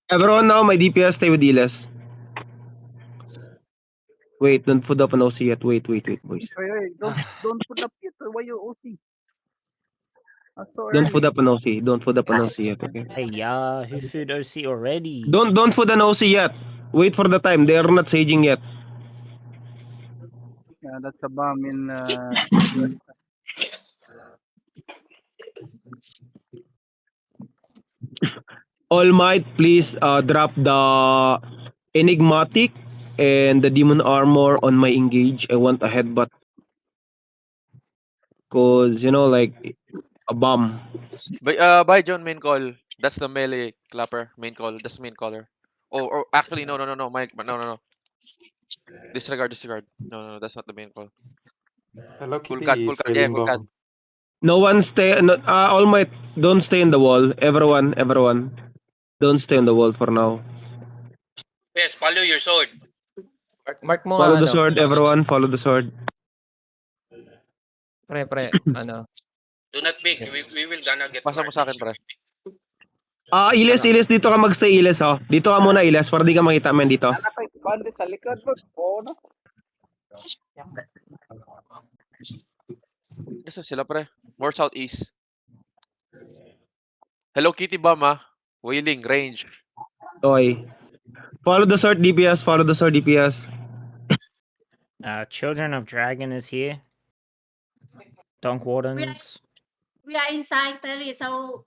Everyone now, my DPS, stay with Iles. Wait, don't put up an OC yet. Wait, boys. Wait, don't put up yet. Why you OC? So Don't early. put up an OC. Don't put up an OC yet, okay? Hey, who food OC already? Don't put an OC yet. Wait for the time. They are not saging yet. Yeah, that's a bomb in US. All Might, please drop the Enigmatic and the Demon Armor on my engage. I want a headbutt. Cause, you know, like, a bomb. By John main call. That's the melee clapper main call. That's main caller. Or actually no, Mike, no. Disregard. No, that's not the main call. Hello Cool Kitty cat. is Yeah, wailing cool cat. bomb. No one stay. No, All Might, don't stay in the wall. Everyone. Don't stay on the wall for now. Yes, follow your sword. Mark mo Follow nga, the sword, everyone. Follow the sword. Pre, ano. Do not pick. We will gonna get Pasa mo sa akin, pre. Iles, dito ka magstay, Iles, oh. Dito ka muna, Iles, para di ka makita, men, dito. Anak kay bandit sa likod. Oo, no? Nasa sila, pre? More southeast. Hello Kitty bomb, ah. Wailing, range. Okay. Follow the sword, DPS. Children of Dragon is here. Dunk Wardens. We are inside Terry, so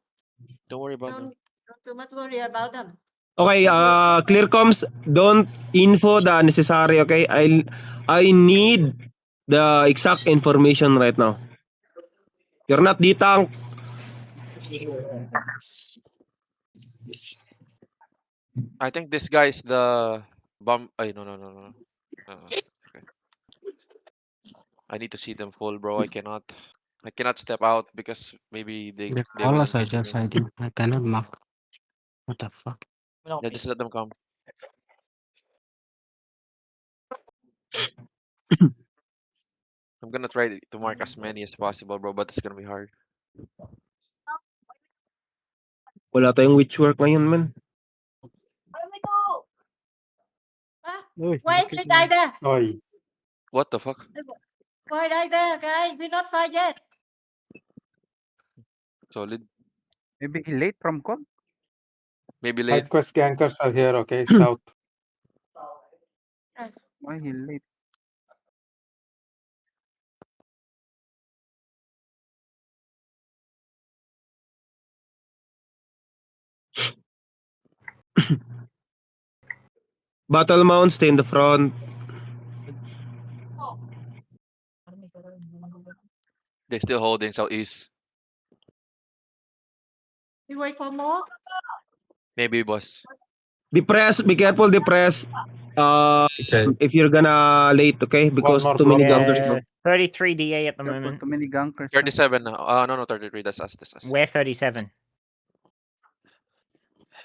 Don't worry about them. don't too much worry about them. Okay, clear comms. Don't info the unnecessary, okay? I need the exact information right now. You're not the tank. I think this guy is the bomb. Ay, no. Okay. I need to see them full, bro. I cannot step out because maybe they All will us are engage just me. hiding. I cannot mark. What the fuck? Yeah, just let them come. I'm gonna try to mark as many as possible, bro, but it's gonna be hard. Wala tayong witchwork ngayon, man. Why is it die there? Oy. What the fuck? Why die there, guys? We're not fight yet. Solid. Maybe he late from call. Maybe late. Side quest gankers are here, okay? South. Why he late? Battle Mount, stay in the front. They're still holding southeast. We wait for more. Maybe, boss. Depress, be careful, depress. If you're gonna late, okay? Because more too many block. gankers, bro. 33 DA at the Careful, moment. too many gankers. 37 now. No, 33. That's us. We're 37.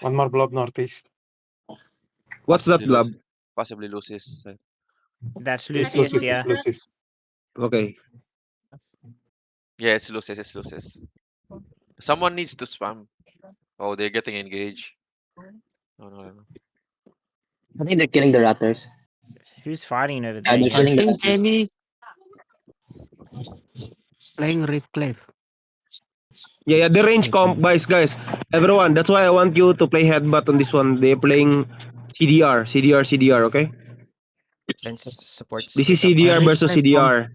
One more blob northeast. What's that, Possibly blob? Possibly loses. That's It's Lucius, Lucis, yeah. it's Lucis. Okay. Yeah, it's loses. Someone needs to spam. Oh, they're getting engaged. No. I think they're killing the ratters. Who's fighting over Yeah, there? they're Yeah? killing the Think ratters. Jenny playing Rift Cliff. Yeah, the range comp, guys. Everyone, that's why I want you to play headbutt on this one. They're playing CDR, okay? Princess supports. This is CDR versus CDR.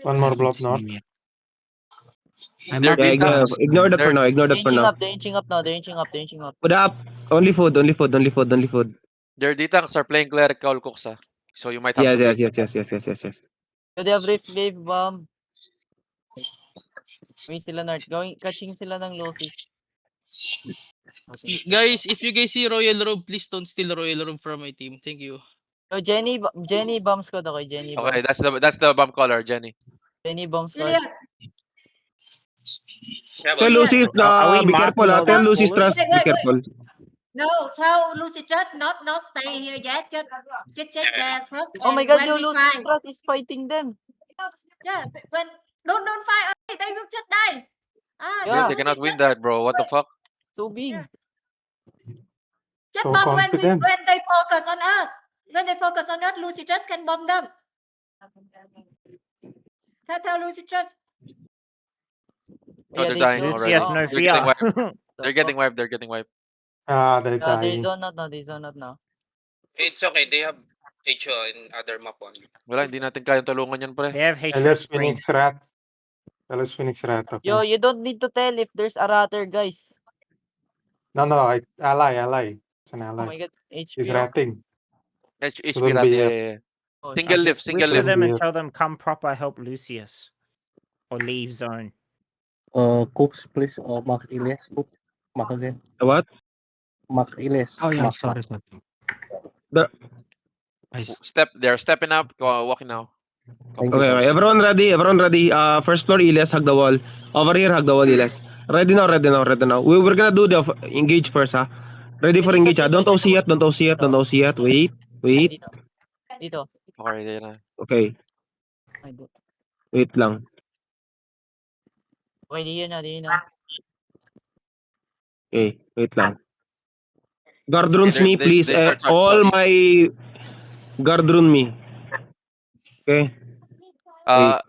One more blob north. I'm They're up. Yeah, data. ignore that for now. They're inching up now. Put up. Only food. Their detanks are playing clerical cooks, ah. So you might have to wait. Yes. They have Rift Wave bomb. Catching sila ng losses. Guys, if you guys see Royal Robe, please don't steal Royal Robe from my team. Thank you. So Jenny bomb squad ako. Jenny bomb. Okay, that's the bomb caller, Jenny. Jenny bomb squad. Julius. Yeah, Tell boss. Lucy, Are we be careful, marking all Tell these Lucy's bullets? trust, be careful. No, tell Lucy just not stay here yet. Just check there first. Oh my and god, when yo, we Lucy's find- Trust is fighting them. Yeah, when don't fight. Okay, they will just die. Yeah. They cannot win that, bro. What the fuck? So big. Yeah. Just So bomb confident. when they focus on us. When they focus on us, Lucy just can bomb them. Tell Lucy just. Oh, they're they dying zone- already. Lucius, no They're getting fear. wiped. They're getting wiped. They're getting wiped. They're They dying. zone out now. They zone out now. It's okay. They have HO in other map only. Wala, hindi natin kayang tulungan yan, pre. They have HO LS spring. Phoenix Rat. LS Phoenix Rat, okay. Yo, you don't need to tell if there's a ratter, guys. No, ally. It's an Oh ally. my god, He's HP. ratting. HP Shouldn't rat, be yeah, here. yeah, yeah. Oh, Single lift, Just single whisper lift. them and Yeah. tell them come proper help Lucius. Or leave zone. Cooks, please. Mark Elias. Cook. Mark again. What? Mark Elias. Oh yeah, Mark. sorry. The- Nice. They're stepping up, walking now. Thank Okay, you. okay. Everyone ready? First floor, Elias, hug the wall. Over here, hug the wall, Elias. Ready now. We're gonna do the engage first, ha? Ready for engage, ha? Don't OC yet. Wait. Dito. Dito. Okay, yan na. Okay, Ay, di- wait lang. Okay, di yun na. Okay, wait lang. Guard runes They- me, they- please. they start All sorry. my guard rune me. Okay.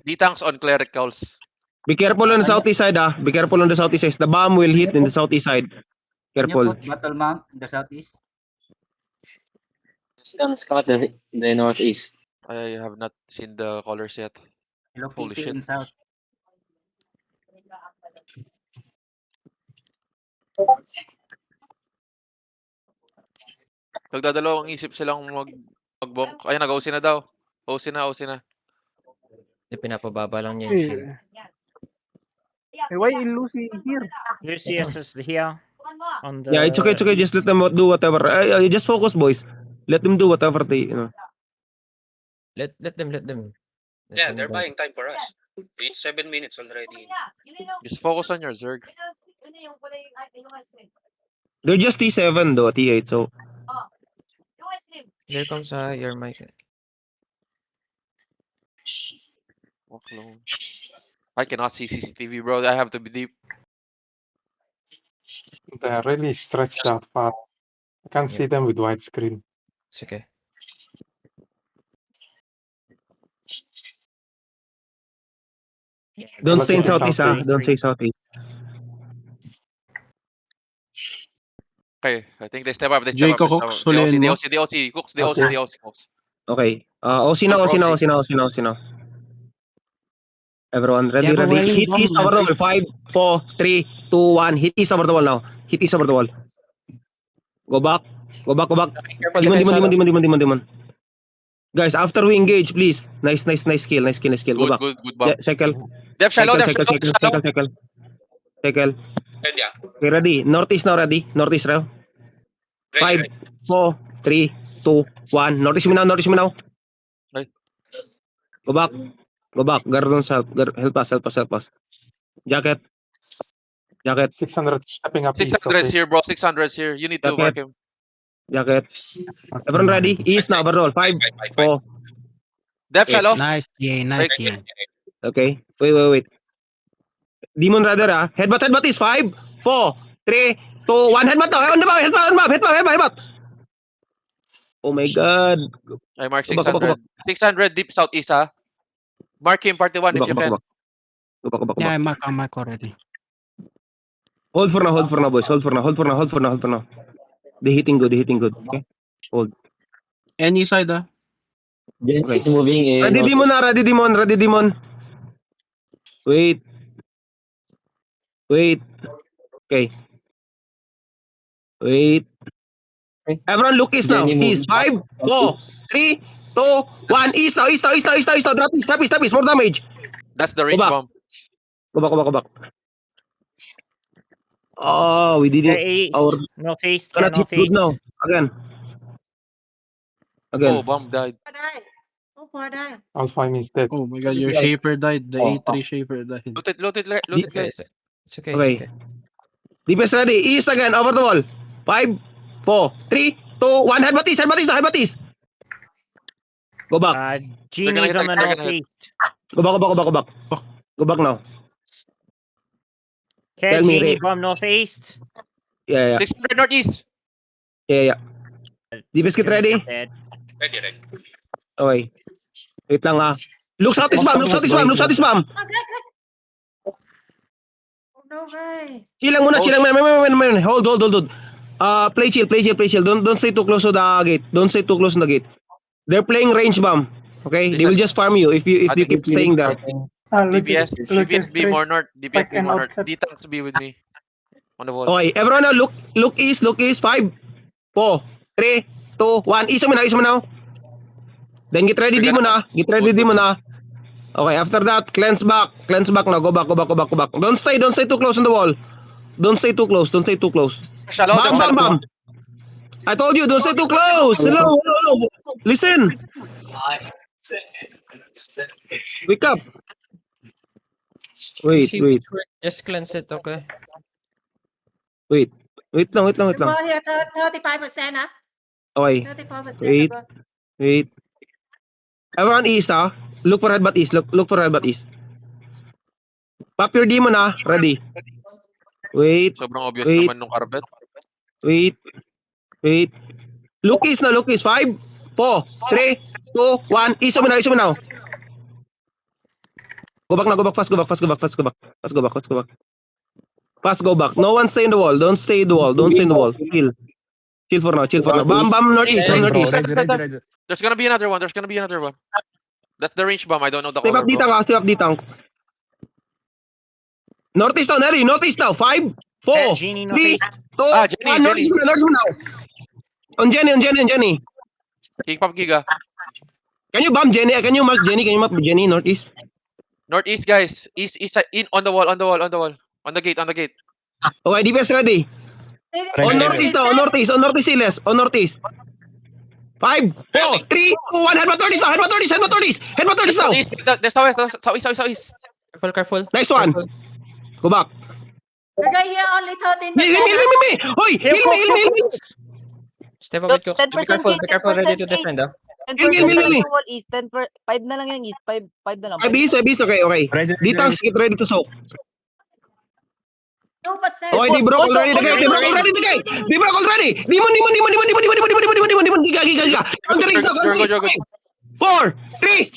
D-tanks on clericals. Be careful on the southeast side, ah. Be careful on the southeast side. The bomb will hit in the southeast side. Careful. battle mount in the southeast. Scout the northeast. I have not seen the colors yet. Holy shit. In south. Nagdadalawang isip silang magbomb. Ayun, nag-OC na daw. OC na. Pinapababa lang niya yung shield. Hey, why is Lucy here? Lucius is here. On the Yeah, it's okay. Just let them do whatever. Just focus, boys. Let them do whatever they. Let them. Yeah, they're buying time for us. It's 7 minutes already. Just focus on your Zerg. They're just T7 though, T8. So Here comes your mic. Walk low. I cannot see CCTV, bro. I have to be deep. They're really stretched out far. I can't see them with widescreen. Sige. don't stay in Let's say southeast, ah. southeast. Don't stay southeast. Okay, I think they step up. Jayco Cooks, huliin mo. The OC. Cooks. Okay. OC now. Everyone ready? They have a Ready? wailing Hit bomb, east over the wall. 5, 4, 3, 2, 1. Hit east over the wall now. Hit east over the wall. Go back. Demon. Guys, after we engage, please. Nice kill. Go back. Good bomb. Cycle. Depth shallow. Cycle. And yeah, Okay, ready. Northeast now, ready. Northeast now. ready, 5, 4, 3, 2, 1. Northeast me now. Right. Go back. Guard on south. Help us. Jacket. 600 stepping up east. 600's Okay. here, bro. 600's here. You need to Okay. mark him. Jacket. Everyone ready? East now, overall. 5, Fight. 4. Depth shallow. Nice, yeah, nice, yeah. Okay. Wait. Demon Raider, ah. Headbutt is 5, 4, 3, 2, 1. Headbutt now. On the map. Headbutt. Oh my God. I mark Go back. 600. 600 deep southeast, ha? Mark him, party 1 if you can. Go back. Yeah, I'm mark already. Hold for now, boys. Hold for now. They're hitting good. Okay. Any side, ah? Gen Okay. is moving in. Ready, Demon. Wait. Okay. Wait. Everyone look east now. Jenny East. moving. 5, 4, 3, 2, 1. East now. Drop east. More damage. That's the range back. bomb. Go back. Oh, we did The it. east, Our northeast, cannot hit good northeast. now. Again. Oh, bomb died. Poor die. Alpha is dead. Oh my god, your shaper died. The A3 shaper died. Loot it, guys. It's okay. Okay. Defense ready. East again. Over the wall. 5, 4, 3, 2, 1. Headbutt east. Go back. Genie's hit on the it, they're gonna hit. northeast. Go back. Go back now. Okay, Tell me, Genie Ray. bomb northeast. Yeah. 600 northeast. Yeah. DPS get ready. Dead. Ready. Okay. Wait lang ah. Look southeast bomb. Look southeast bomb. Look southeast bomb. Oh, Greg. Oh, no way. Chill lang muna. Chill lang. Man. Hold. Play chill. Don't stay too close to the gate. Don't stay too close to the gate. They're playing range bomb. Okay? They will just farm you if you keep staying there. DPS be more north. DPS be and more north. outside. D-Tanks be with me. On the wall. Okay, everyone now look east. 5, 4, 3, 2, 1. East mo na. Then get ready di mo na. Okay, after that, cleanse back now. Go back. Don't stay too close on the wall. Don't stay too close. Shallow. Bam. I told you, don't stay too close. Hello. Listen. Wake up. Wait. Just cleanse it, okay? Wait lang. Bro, here, 35%, ah. Okay, 34%. Wait. bro. wait. Everyone east, ah. Look for headbutt east. Look for headbutt east. Pop your demon, ah. Ready. Wait. Sobrang obvious Wait. naman nung carpet. Wait. Look east na. 5, 4, 3, 2, 1. East mo now. Go back. Fast go back. Fast go back. No one stay in the wall. Don't stay in the wall. Chill for now. Bam, northeast. There's gonna be another one. That's the range bomb. I don't know the Step color, up bro. Step up D-Tank. Northeast now, Neri. Northeast now. 5, 4, 3, 2, Genie northeast. Jenny. 1. Northeast mo now. On Jenny. King Pop Giga. Can you bump Jenny? Can you mark Jenny northeast? Northeast, guys. East side. In on the wall. On the gate. Okay, DPS ready. On northeast now. On northeast, Silas. On northeast. 5, 4, 3, 2, 1. Headbutt northeast now. There's southeast. Careful. Nice one. Go back. The guy here only 13%. Me. Hoy, heal me. Step up with Cooks. Be careful, ready to defend, ah. 10% Heal. wall east, 5 na lang yung east, 5 na lang. 5 is okay. D-Tanks, get ready to soak. 2%. Okay, they broke already the gate. Demon. Giga. Counter is now. 4, 3,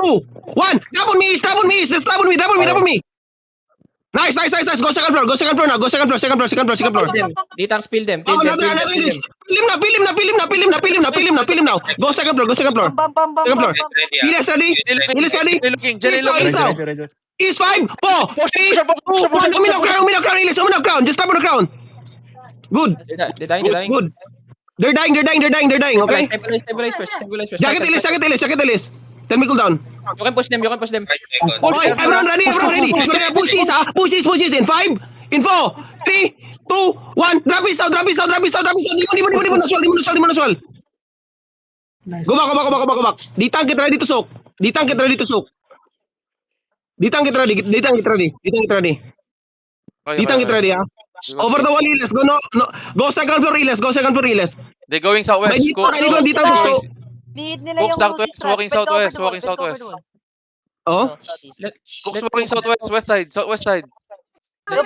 2, 1. Tap on me. Just tap on me. Nice. Go second floor now. Second floor. D-Tanks, peel them. Pil him now. Go second floor. Bam. Iles ready. Jenny looking. Now. East 5, 4, 3, 2, 1. Uminaw crown, Iles. Uminaw crown. Just tap on the crown. Good. They're dying. Good. They're dying. Okay. Stabilize first. Jacket Iles. Tell me cool down. You can push them. Okay, everyone ready. We're gonna push east. In 5, in 4, 3, 2, 1. Drop it out. Demon as well. Go back. D-Tank, get ready to soak. D-Tank, get ready. D-Tank, get ready, ah. Over the wall, Iles. Go second floor, Iles. They're going southwest. May D-Tank gusto. Need nila yung southwest, walking southwest. Oh? Cooks walking southwest, southwest side. Bam.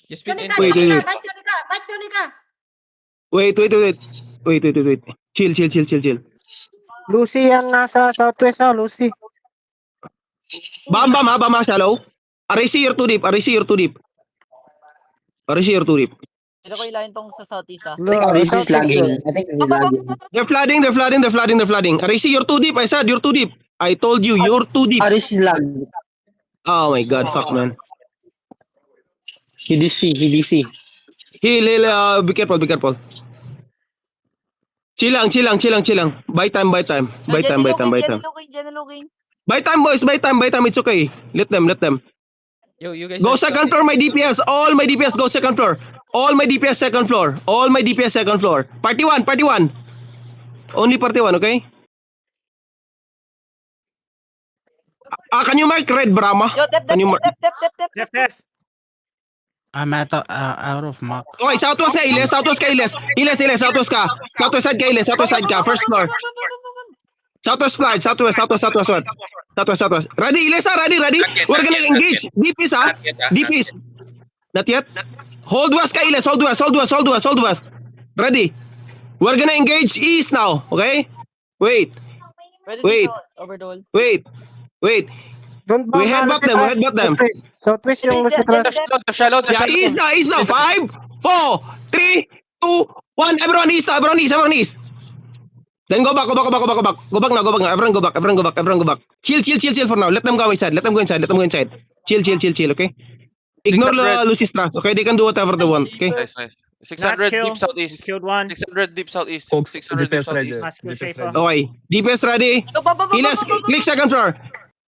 Just fit in. Wait. Ba't yun ka? Wait. Chill. Lucy ang nasa southwest na, Lucy. Bam, shallow. RC, you're too deep. Ito ko ilayin tong sa southeast, ah. This is lagging. I think this is lagging. They're flooding. RC, you're too deep. I said you're too deep. I told you, you're too deep. This is lagging. Oh my god, fuck man. HDC. Heal, be careful. Chill lang. Buy time. Jenny looking. Buy time, boys. It's okay. Let them. You guys. Go second floor, my DPS. All my DPS go second floor. All my DPS second floor. Party 1. Only party 1, okay? Can you mark red Brahma? Yo, dep. Def. I'm out of mark. Okay, southwest ka, Iles. Iles, southwest ka. Southwest side ka. First floor. Southwest. Ready, Iles, ready. We're gonna engage. Deep is. Not yet. Hold west ka, Iles. Hold west, hold west, hold west, hold west. Ready. We're gonna engage east now, okay? Wait, wait, wait, wait. Don't We headbutt them, we headbutt them. Southwest yung Lucy Trust. Shallow, Yeah, east now, east now. 5, 4, 3, 2, 1. Everyone east now, everyone east, everyone east. Then go back, go back, go back, go back, go back. Go back now, go back now. Everyone go back, everyone go back, everyone go back. Chill, chill, chill, chill for now. Let them go inside, let them go inside, let them go inside. Chill, chill, chill, chill, okay? Ignore 600. Lucy's trust, okay? They can do whatever they want, okay? Nice. Last 600 kill. deep We southeast. killed one. 600 deep southeast. Folks, 600 deep GPS southeast. rider. Last kill, GPS Shafa. rider. Okay, DPS ready. Iles, click second floor.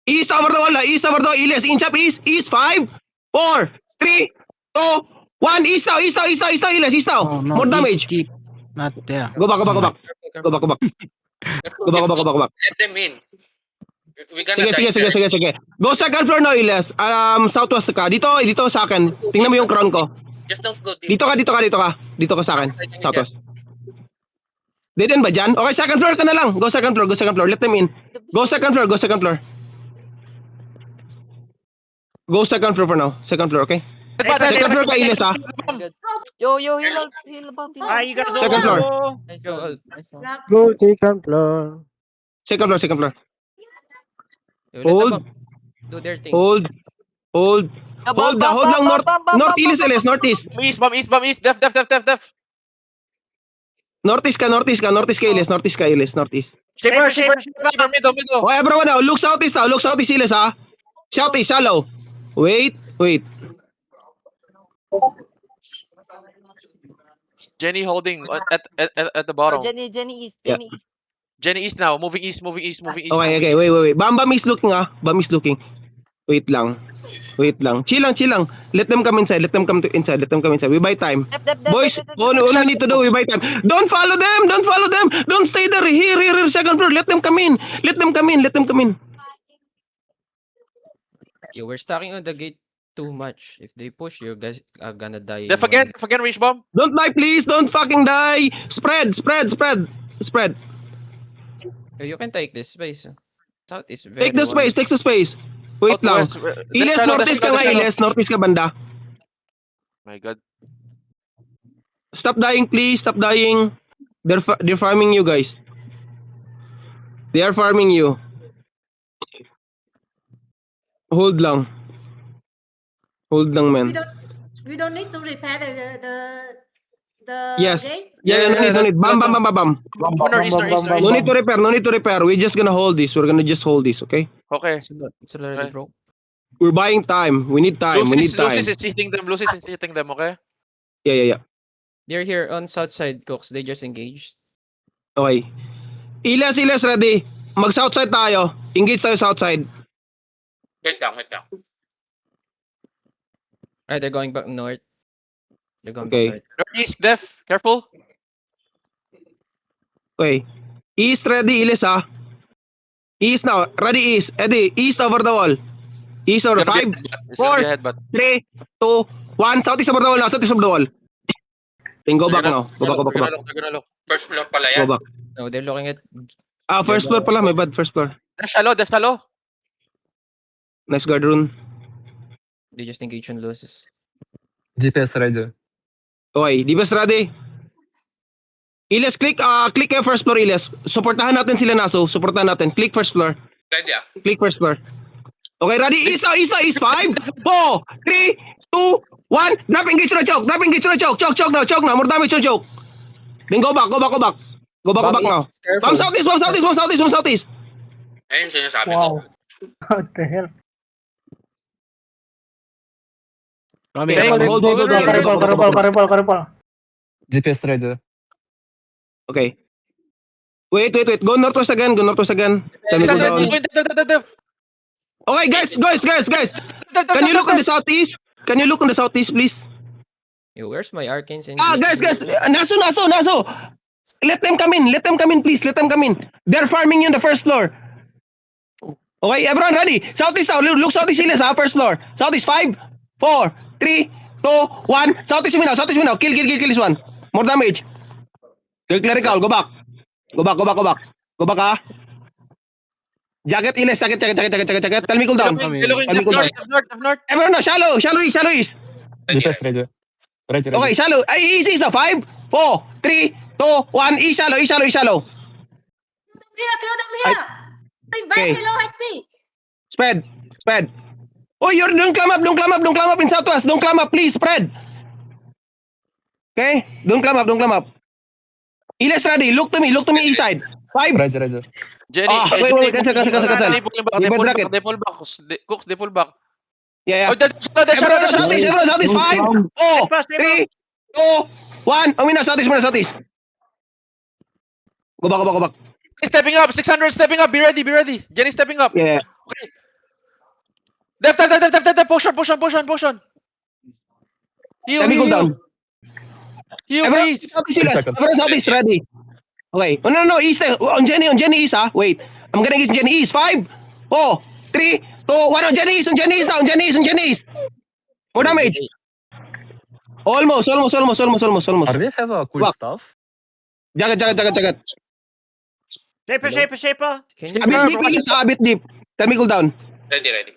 East over the wall, east over the wall. Iles, inch up east, east. 5, 4, 3, 2, 1. East now, east now, east now, east now, Iles, east now. Oh, no, More damage. keep not there. Go back, go back, go back. Go back, go back. Go back, go back, go back, go back. Let them in. We gonna Sige, sige, die sige, there. sige, sige. Go second floor now, Iles. Southwest ka. Dito sa akin. Tingnan mo yung crown ko. Just don't go deep. Dito ka, dito ka, dito ka. Dito ka sa akin. Southwest. Dead end ba dyan? Okay, second floor ka na lang. Go second floor, go second floor. Let them in. Go second floor, go second floor. Go second floor for now. Second floor, okay? Second floor ka, Iles, ha? Yo, heal up. Ah, you guys Second floor. Go. Go second floor. Second floor, second floor. Yo, Hold. do their thing. Hold. Hold. Hold lang, northeast, Iles, northeast. Bomb east. Def. Northeast ka, Iles, northeast. Shaper, middle. Oh, everyone now, look southeast, Iles, ha? Southeast, shallow. Wait. Jenny holding at the bottom. Jenny East. Yeah. Jenny east now. Moving east. Okay, wait. Bam is looking, ha? Bam is looking. Wait lang. Chill lang. Let them come inside. Let them come inside. We buy time. Boys, all we need to do, we buy time. Don't follow them. Don't stay there. Here, second floor. Let them come in. Yo, we're stacking on the gate too much. If they push, you guys are gonna die. Def again, reach bomb. Don't die, please. Don't fucking die. Spread. Yo, you can take this space. South is very Take the space. Wait lang. Iles, northeast ka nga, Iles. Northeast ka banda. My God. Stop dying, please. Stop dying. They're farming you, guys. They are farming you. Hold lang, man. We don't need to repair the Yes. gate. Yeah, no need. Bam. No need to repair. We're just gonna hold this. We're gonna just hold this, okay? Okay. It's already broke. We're buying time. We need time. Lucis is hitting them, okay? Yeah. They're here on south side, Cooks. They just engaged. Okay. Iles, ready. Mag-south side tayo. Engage tayo south side. Wait lang. Alright, they're going back north. Okay. Back north. Northeast, Def. Careful. Okay. East ready, Iles, ha? East now. Ready, east. Eddie, east over the wall. East over 5, 4, 3, 2, 1. Southeast over the wall now. Then go back now. Go back. They're gonna look. First floor pala yan. Go back. No, they're looking at. First floor pala. My bad. First floor. Def shallow. Nice guard rune. They just engage on losses. GPS rider. Okay. DPS ready. Iles, click kayo first floor, Iles. Supportahan natin sila, Naso. Click first floor. Ready ah. Click first floor. Okay, ready? East now. 5, 4, 3, 2, 1. Drop engage to the choke. Choke now. More damage on choke. Then go back. Go back now. From southeast. Ayun sinasabi ko. What the hell? Hold. Karibal. GPS rider. Okay. Wait. Go northwest again. Tell me cool down. Okay, guys. Can you look on the southeast, please? Yo, where's my arcanes? Guys. Naso. Let them come in, please. They're farming you on the first floor. Okay, everyone ready? Southeast now. Look southeast, Iles, ha? First floor. Southeast, 5, 4, 3, 2, 1. Southeast me now. Kill this one. More damage. Clerical, go back. Go back, ha? Jacket, Iles, jacket. Tell me cool down. North. Everyone now, shallow east. Ready, Deepest ready. Ranger. Okay, shallow. Ay, easy now. 5, 4, 3, 2, 1. E-shallow, e-shallow, e-shallow. Here, kill them here. They Okay. very low HP. Spread. Spread. Oh, don't climb up. Don't climb up. Don't climb up in southwest. Don't climb up. Please, spread. Okay? Don't climb up. Don't climb up. Iles ready. Look to me. Look to me east side. 5. Ranger. Jenny, wait. Cancel. They pull back. They pull back. They pull back. Cooks, they pull back. Yeah. Oh, that's Everyone southeast. 5, 4, Pass, 3, 2, 1. Muna southeast. Go back. Stepping up. 600 stepping up. Be ready. Jenny stepping up. Yeah. Okay. Def. Potion. Heal, Let me go heal. down. Heal, Everyone please. southeast, Iles. Everyone southeast ready. Okay. Oh, no. East. On Jenny east, ha? Wait. I'm gonna get Jenny east. 5, 4, 3, 2, 1. On Jenny east. More damage. Almost. Are they have a cool Walk. stuff? Jagat. Shaper. Can you A bit deep, Iles, ha? A bit deep. Tell me cool down. Ready.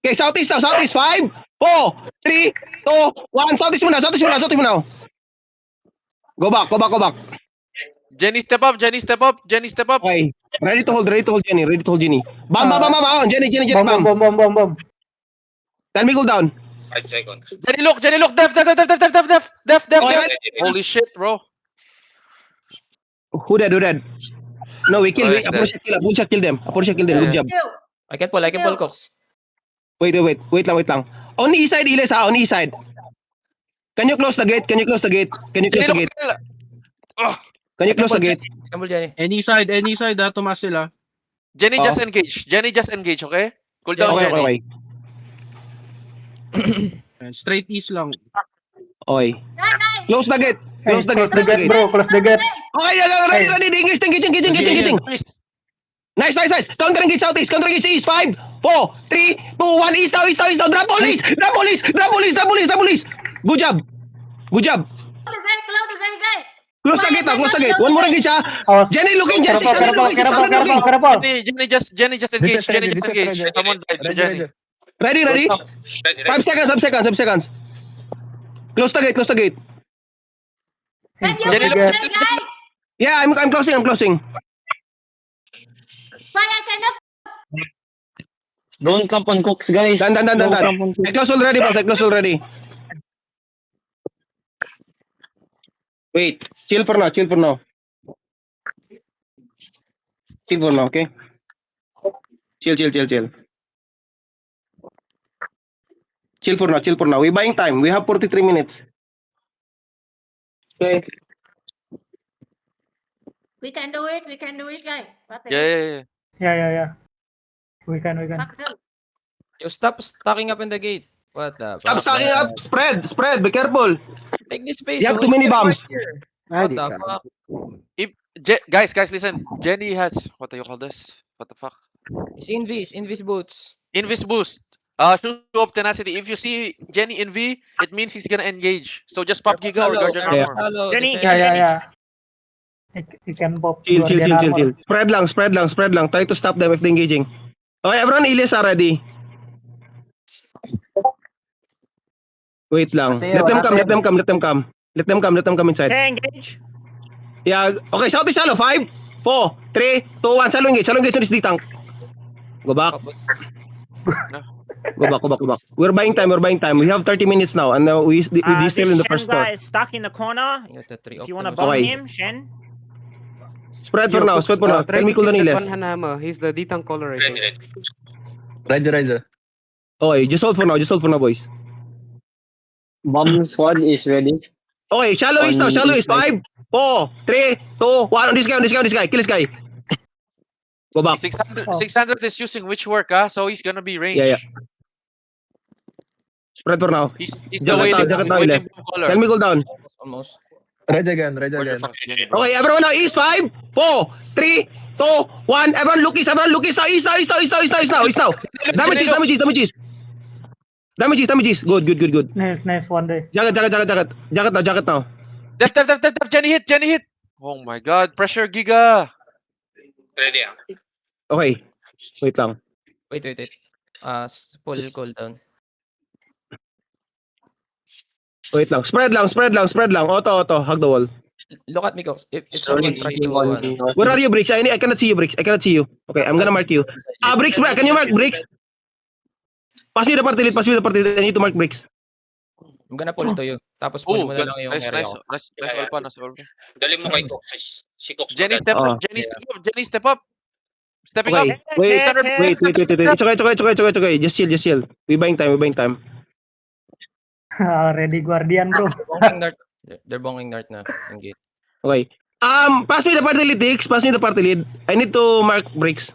Okay, southeast now. 5, 4, 3, 2, 1. Southeast mo now. Go back. Jenny step up. Okay. Ready to hold Jenny. Bam. Jenny, bam. Bomb. Tell me cool down. 5 seconds. Jenny, look. Def. Okay. Holy shit, bro. Who dead? No, we kill. Alright, Aporisha kill them. Good job. Kill. I can pull Cox. Wait lang. On east side, Iles, ha? On east side. Can you close the gate? Jenny, look. Ugh. Can you close the gate? I can pull Jenny. Any side, Tomas sila. Jenny, Oh. just engage, okay? Cool down, Okay. Jenny. Straight east lang. Okay. Right. Close the gate. Close the gate, bro. Close the gate. Okay, ready. Engaging. Nice. Counter engage southeast. Counter engage east. 5, 4, 3, 2, 1. East now. Drop police. Good job. Close the gate. Close the gate. One more engage, ha? Jenny looking. Careful. Jenny, just engage. Someone died to Jenny. Ready? Ready. 5 seconds. Close the gate. Can you Jenny, close look. the gate? Yeah, I'm closing. Why I cannot? Don't camp on cooks, guys. Done. Don't camp on cooks. I close already, boss. Wait. Chill for now. Chill for now, okay? Chill. Chill for now. We're buying time. We have 43 minutes. Okay. We can do it, guys. What the Yeah. Yeah. We can. fuck them? You stop stacking up in the gate. What the? Stop stacking up. Spread. Be careful. Take this space. You have oh, too many step bombs. right here. What the fuck? Guys, listen. Jenny has, what do you call this? What the fuck? It's Invis boots. Invis boost. Shoe of tenacity. If you see Jenny in V, it means he's gonna engage. So just pop Giga or Guardian Armor. Jenny. Yeah. It can pop. Chill. Spread lang. Try to stop them if they're engaging. Okay, everyone, Iles are ready. Wait lang. Let them come inside. Okay, engage. Yeah. Okay, southeast shallow. 5, 4, 3, 2, 1. Shallow engage on this D-tank. Go back. We're buying time. We have 30 minutes now, and we still in the first Shen store. is stuck in the corner. You got the three If you want to Optimus. bomb Okay. him, Shen. Spread for now. Tell me cool down, Iles. He's the D-tank color. Ready. Ranger. Okay, just hold for now, boys. Bomb squad is ready. Okay, shallow east now. Shallow east. 5, 4, 3, 2, 1. On this guy. Kill this guy. Go back. 600 is using which work, so he's gonna be range. Yeah. Spread for now. He's Jagat now, Iles. Tell me cool down. Almost. Rage again. Okay, everyone now east. 5, 4, 3, 2, 1. Everyone look east now. East now. Damages. Good. Nice one day. Jagat now. Def. Jenny hit. Oh my god. Pressure Giga. Ready. Okay. Wait lang. Wait. Pull cooldown. Wait lang. Spread lang. Auto. Hug the wall. Look at me, Cox. If someone try to, Where are you, Bricks? I cannot see you, Bricks. I cannot see you. Okay, I'm gonna mark you. Bricks, bro. Can you mark Bricks? Pass me the party lead. I need to mark Bricks. I'm gonna pull to you. Tapos pull Oh, mo na lang yung nice, area nice, ko. nice, nice all pa, nice all pa. Dali mo kay Cox. Si Cox Jenny, maganda. step Oh. up, Jenny, step up. Stepping Okay. up. Wait. It's okay. Just chill. We buying time. Ready Guardian bro. Bonging north. They're bonging north na. Yung gate. Okay. Pass me the party lead, Dix. Pass me the party lead. I need to mark Bricks.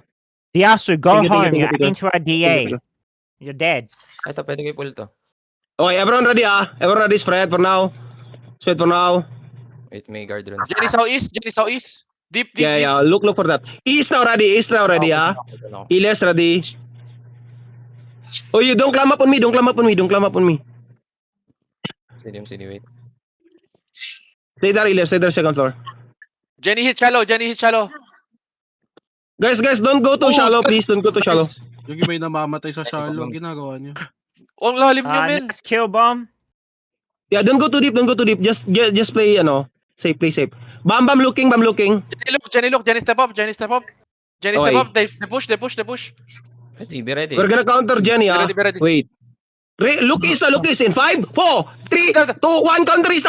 Diasu, go Thank you, home. You're thank you. aiming to a DA. You're dead. Ito, pwede kayo pull to. Okay, everyone ready Everyone ready, spread for now. Spread for now. Wait, may guard rin. Jenny southeast. Deep. Yeah. Look for that. East now ready, Elias ready. Oh, you don't climb up on me. CD, wait. Stay there, Elias. Stay there, second floor. Jenny hit shallow. Guys, don't go too shallow, please. Don't go too shallow. Yung may namamatay sa shallow, ginagawa niyo. Ang lalim niyo, men. Nice kill bomb. Yeah, don't go too deep. Just play, safe, play safe. Bam looking. Jenny step up. Okay. They push. Ready, be ready. We're gonna counter Jenny, Be ready. Wait. Look east in 5, 4, 3, 2, 1. Counter east.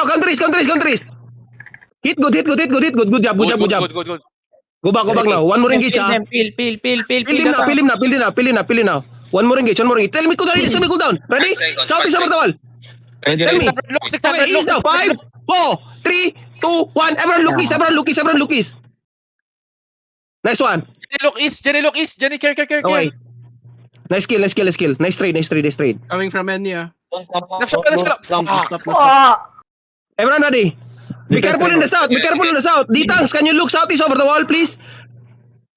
Hit good. Good job. Good. Go back now. One more engage, Peel Peel him now. One more engage. Tell me cool down. Ready? 5 seconds, Southeast 5 over the wall. Tell me. Okay, east now. 5, 4, 3, 2, 1. Everyone look east. Nice one. Jenny look east. Jenny care. Okay. Nice kill. Nice trade. Coming from Enya. Stop. Everyone ready? Be careful in the south. D-Tanks, can you look southeast over the wall, please?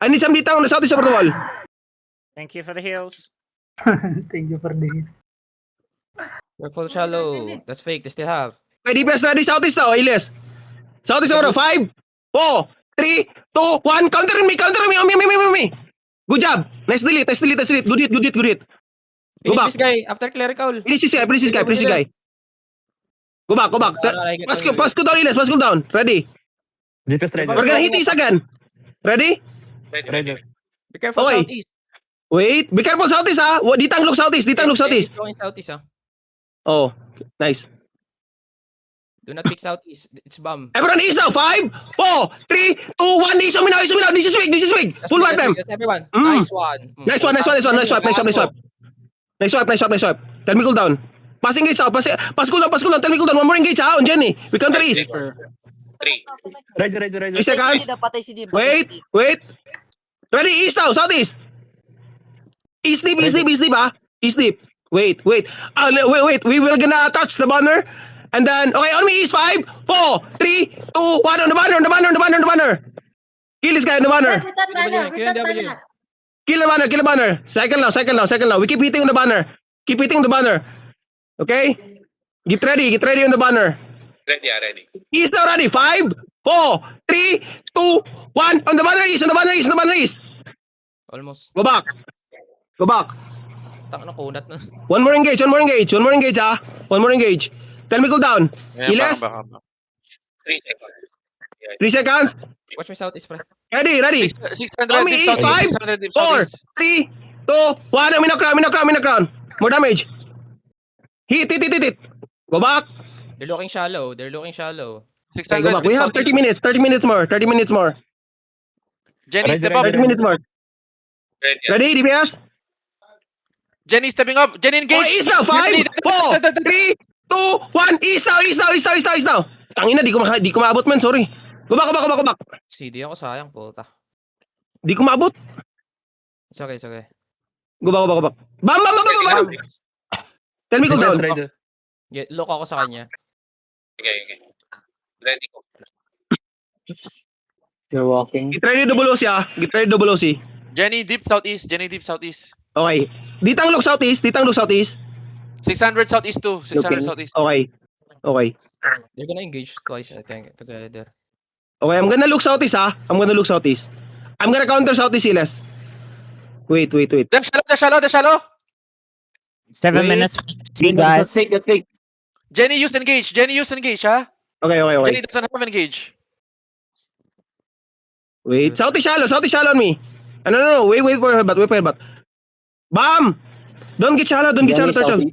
I need some D-Tank on the southeast over the wall. Thank you for the heals. Thank you for the We're full shallow. That's fake. They still have. Okay, DPS ready southeast now, Elias. Southeast over 5, 4, 3, 2, 1. Counter me. On me. Good job. Nice delete. Good hit. Go Finish back. this guy after clerical. Finish this guy. Go back. Pass cool down, Elias. Pass cool down. Ready? We're gonna hit this again. Ready? Ready. Be careful Okay. southeast. Wait. Be careful southeast, D-Tank look southeast. He's going southeast, Oh, nice. Do not pick southeast. It's bomb. Everyone east now. 5, 4, 3, 2, 1. East me now. This is big. Full wipe them. That's everyone. Mm. Nice one. Nice swipe. Tell me cool down. Passing engage out. Pass cool down. Tell me cool down. One more engage on Jenny. We counter east. 3. 3 seconds. Wait. Ready, east now. Southeast. East deep. East deep. Wait. Wait. We will gonna touch the banner. And then, okay, on me, east 5, 4, 3, 2, 1, on the banner. Kill this guy on the banner. With that banner. Kill the banner. Cycle now. We keep hitting on the banner. Okay? Get ready on the banner. Ready. East now ready. 5, 4, 3, 2, 1. On the banner east. Almost. Go back. Tang na kunat na. One more engage. One more engage. Tell me cool down. Elias, 3 seconds. 3 seconds. Watch me southeast, pre. Ready. 600 Tommy deep is southeast, 5, 600 deep 4, southeast. 3, 2, 1. I'm in a crown. More damage. Hit. Go back. They're looking shallow. Okay, 600 go back. We deep have southeast. 30 minutes more. Jenny, step up. 30 minutes more. Ready. Ready, DPS? Jenny stepping up. Jenny engage. Okay, east now. 5, 4, 3, 2, 1. East now. Tangina, di ko maabot man. Sorry. Go back. CD ako sayang, puta. Di ko maabot. It's okay. Go back. Bam. Tell me cool down. Look ako sa kanya. Okay. Ready ko. You're walking. Get ready double OC. Jenny deep southeast. Okay. D-Tank look southeast. 600 southeast too. 600 southeast. Okay. They're gonna engage twice, I think, together. Okay, I'm gonna look southeast, I'm gonna counter southeast, Silas. Wait. The shallow. 7 Wait. minutes. See, guys. That's fake. Jenny, use engage. Jenny, use engage, ha? Okay. Jenny doesn't have engage. Wait, South is shallow on me. No, wait for her, but. Bam! Don't get shallow, turtle.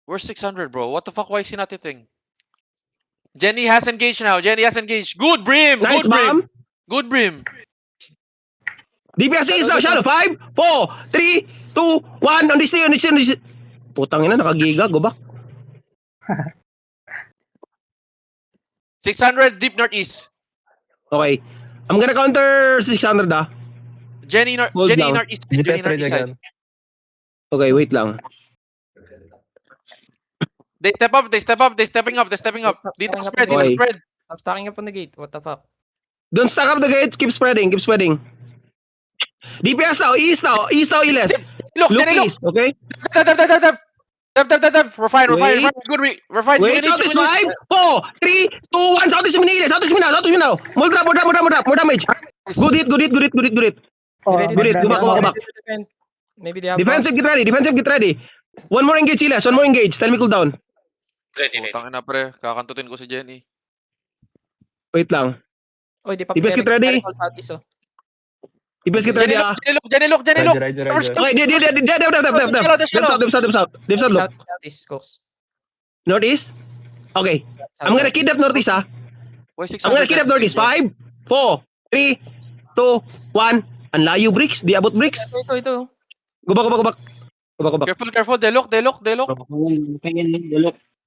Where's 600, bro? What the fuck? Why is he not hitting? Jenny has engaged now. Good Brim. Nice, Good Brim. Bam! Good Brim. DPS is now shallow. 5, 4, 3, 2, 1. On this. Putang ina, nakagiga. Go back. 600 deep northeast. Okay. I'm gonna counter 600 Jenny Hold down. northeast. Jenny northeast. Okay, wait lang. They step up. They're stepping up. Stop Dito stacking up spread. on the Okay. gate. Spread. I'm stacking up on the gate. What the fuck? Don't stack up the gates. Keep spreading. DPS now. East now, Iles. Look, Look Jenny, look. east, okay? Tap. We're fine. Wait. Good. We're fine. Wait, South is 5, 4, 3, 2, 1. South is Miniles. South is me now. More drop. More damage. Good hit. Good hit. Go back. Defend. Maybe they have Defensive, get ready. One more engage, Iles. Tell me cool down. Ready. Tangin na pre, kakantutin ko si Jenny. Wait lang. Oh, di pa Defense get ready. Southeast, oh. DPS get ready, Jenny look. Okay, Dep South. Southeast, Cox. Northeast. Okay. I'm gonna kidnap Northeast, Why I'm gonna kidnap Northeast. 5, 4, 3, 2, 1. Ang layo bricks. Di abot bricks. Ito. Go back. Careful. They look.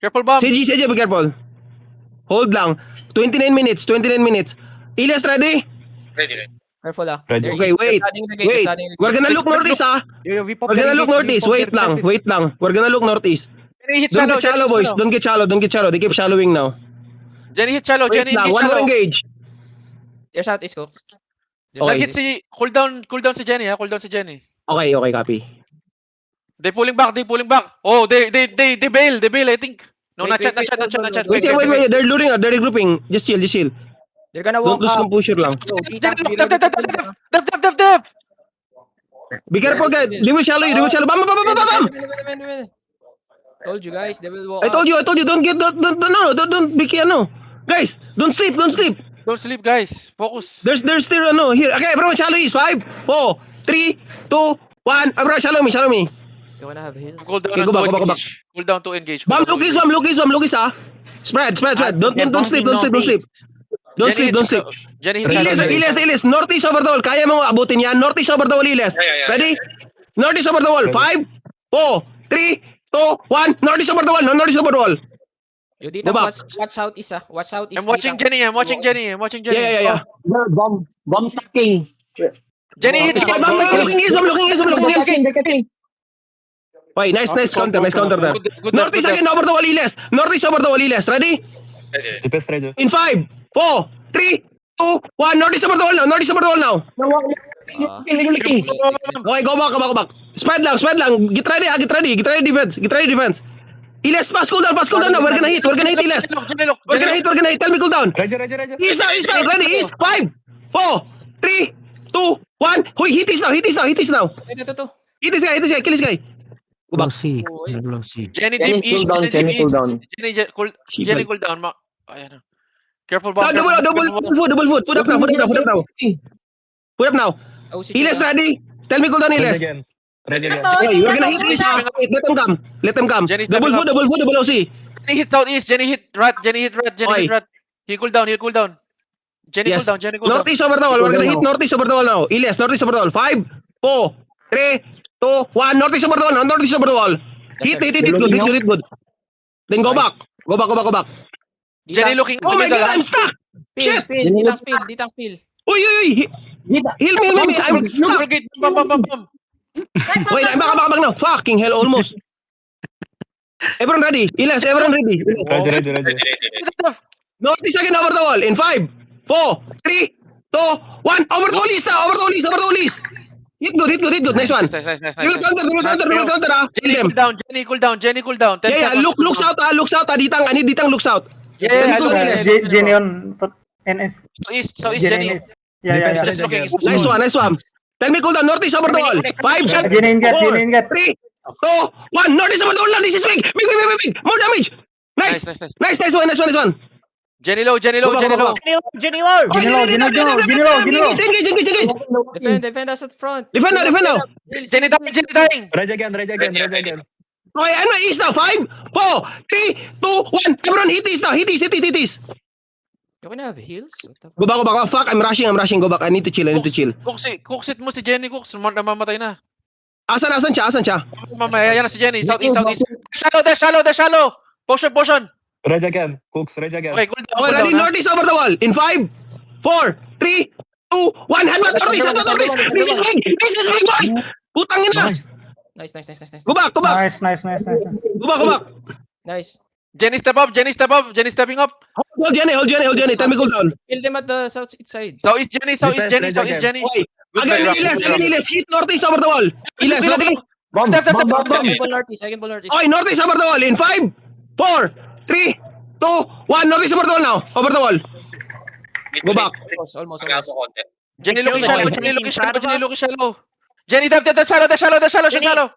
Careful, bomb. CG, be careful. Hold lang. 29 minutes. Iles ready? Ready. Careful, ah. Ready. Okay, wait. We're gonna look Northeast, We're gonna look Northeast. Wait lang. We're gonna look Northeast. Jenny hit Don't get shallow, boys. Don't get shallow. They keep shallowing now. Jenny hit shallow. Wait Jenny lang. hit One more shallow. engage. You're Southeast, Cox. Okay. Nag-hit si cooldown si Jenny, ha? Cooldown si Jenny. Okay, copy. They pulling back. Oh, they bail, I think. No, not chat. Wait. They're luring. They're regrouping. Just chill. They're gonna Don't walk lose up. composure lang. Bro, Dep. Dep. Be careful, guys. They will shallow you. Bam. Told you guys, they will walk I told you. Don't be Guys, don't sleep. Don't sleep, guys. Focus. There's still here. Okay, everyone shallow is 5, 4, 3, 2, 1. Everyone shallow me. You wanna have heals? Cooldown Okay, go back. Cooldown to engage. Bam, look is. Spread. Don't sleep. Don't sleep. Jenny hit shallow. Iles. Northeast over the wall. Kaya mo abutin yan. Northeast over the wall, Iles. Yeah. Ready? Northeast over the wall. 5, 4, 3, 2, 1. Northeast over the wall. Yo, Go Ditax, back. watch Southeast, ah. Watch Southeast. I'm watching Ditax. Jenny. Yeah. Bomb stacking. Jenny hit Okay, Bam, looking east. Okay, nice counter there. Northeast again over the wall, Iles. Ready? Ready. In 5, 4, 3, 2, 1. Northeast over the wall now. Okay, go back. Spread lang. Get ready, defense. Iles, pass cool down now. We're gonna hit, Iles. We're gonna hit. Tell me cool down. Ready. East now. Ready, East. 5, 4, 3, 2, 1. Hoy, hit is now. Ito. Hit this guy. Kill this guy. Go back. Jenny deep east. Jenny cool down. Jenny cool down. Ayan. Careful, bomb. Double foot. Foot up now. Oh, si Iles Chika. ready? Tell me cool down, Iles. Okay, we're gonna hit East. Wait, let them come. Jenny, Double foot, double OC. Jenny hit southeast. Jenny hit rat. He cool down. Jenny Yes. cool down. Northeast over the wall. We're gonna hit Northeast over the wall now. Iles, Northeast over the wall. 5, 4, 3, 2, 1. Northeast over the wall. Hit. Good. Then go back. Jenny looking. Oh my God, I'm stuck. Shit. Ditax peel. Uy. Heal me. I'm stuck. Bam. Wait, I'm back now. Fucking hell, almost. Everyone ready? Iles, everyone ready? Ready. Northeast again over the wall. In 5, 4, 3, 2, 1. Over the wall is. Hit good. Nice one. They will counter. Kill them. Jenny cool down. 10 Yeah. seconds. Look south. I need Ditang look south. Yeah. Jenny on NS. So is Jenny. Yeah. Just looking. Nice one. Tell me cool down. Northeast over the wall. 5, Jenny in get. 3, 2, 1. Northeast over the wall. This is big. Big. More damage. Nice. Nice. Nice one. Jenny low. Go back. Jenny low. Engage. Defend us at front. Defend now. Jenny dying. Rage again. Okay, ano, east now. 5, 4, 3, 2, 1. Everyone hit east now. Hit east. You can have heals? What the fuck? Go back. Fuck, I'm rushing. Go back. I need to chill. Cooksit mo si Jenny Cooks. Namamatay na. Asan siya? Mamaya, yan na si Jenny. Southeast. They're shallow. Potion. Rage again. Cooks, rage again. Okay, cool down. Okay, ready? Northeast over the wall. In 5, 4, 3, 2, 1. Headbutt Northeast. This is big, boys. Putang ina. Nice. Go back. Nice. Go back. Nice. Jenny step up. Jenny stepping up. Hold Jenny. Tell me cool down. Kill them at the south side. Southeast Jenny. Okay. Good Again, play, Iles. Hit Northeast over the wall. Iles, ready? Step. I can pull northeast. Okay, Northeast over the wall. In 5, 4, 3, 2, 1. Northeast over the wall now. Over the wall. Go back. Almost. Jenny looking shallow. Jenny, that's shallow.